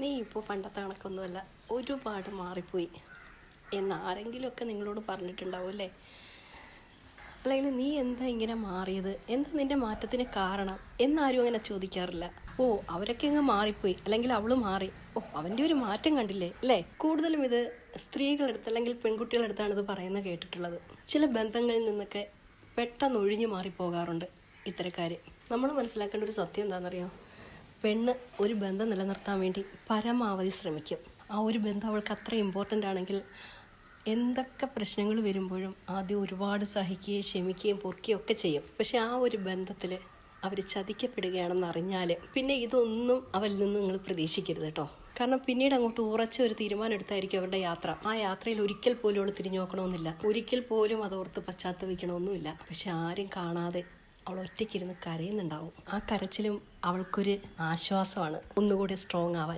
നീ ഇപ്പോൾ പണ്ടത്തെ കണക്കൊന്നുമല്ല, ഒരുപാട് മാറിപ്പോയി എന്നാരെങ്കിലുമൊക്കെ നിങ്ങളോട് പറഞ്ഞിട്ടുണ്ടാവും അല്ലേ? അല്ലെങ്കിൽ നീ എന്താ ഇങ്ങനെ മാറിയത്, എന്താ നിന്റെ മാറ്റത്തിന് കാരണം എന്നാരും അങ്ങനെ ചോദിക്കാറില്ല. ഓ അവരൊക്കെ അങ്ങ് മാറിപ്പോയി, അല്ലെങ്കിൽ അവള് മാറി, ഓ അവൻ്റെ ഒരു മാറ്റം കണ്ടില്ലേ അല്ലേ? കൂടുതലും ഇത് സ്ത്രീകളെടുത്ത് അല്ലെങ്കിൽ പെൺകുട്ടികളെടുത്താണ് ഇത് പറയുന്നത് കേട്ടിട്ടുള്ളത്. ചില ബന്ധങ്ങളിൽ നിന്നൊക്കെ പെട്ടെന്ന് ഒഴിഞ്ഞു മാറിപ്പോകാറുണ്ട് ഇത്തരക്കാർ. നമ്മൾ മനസ്സിലാക്കേണ്ട ഒരു സത്യം എന്താണെന്നറിയോ? പെണ്ണ് ഒരു ബന്ധം നിലനിർത്താൻ വേണ്ടി പരമാവധി ശ്രമിക്കും. ആ ഒരു ബന്ധം അവൾക്ക് അത്ര ഇമ്പോർട്ടൻ്റ് ആണെങ്കിൽ എന്തൊക്കെ പ്രശ്നങ്ങൾ വരുമ്പോഴും ആദ്യം ഒരുപാട് സഹിക്കുകയും ക്ഷമിക്കുകയും പൊറുക്കുകയും ഒക്കെ ചെയ്യും. പക്ഷെ ആ ഒരു ബന്ധത്തിൽ അവർ ചതിക്കപ്പെടുകയാണെന്ന് അറിഞ്ഞാൽ പിന്നെ ഇതൊന്നും അവരിൽ നിന്ന് നിങ്ങൾ പ്രതീക്ഷിക്കരുത് കേട്ടോ. കാരണം പിന്നീട് അങ്ങോട്ട് ഉറച്ച ഒരു തീരുമാനം എടുത്തായിരിക്കും അവരുടെ യാത്ര. ആ യാത്രയിൽ ഒരിക്കൽ പോലും അവൾ തിരിഞ്ഞു നോക്കണമെന്നില്ല, ഒരിക്കൽ പോലും അതോർത്ത് പശ്ചാത്തപിക്കണമെന്നുമില്ല. പക്ഷെ ആരും കാണാതെ അവൾ ഒറ്റയ്ക്കിരുന്ന് കരയുന്നുണ്ടാവും. ആ കരച്ചിലും അവൾക്കൊരു ആശ്വാസമാണ് ഒന്നുകൂടി സ്ട്രോങ് ആവാൻ.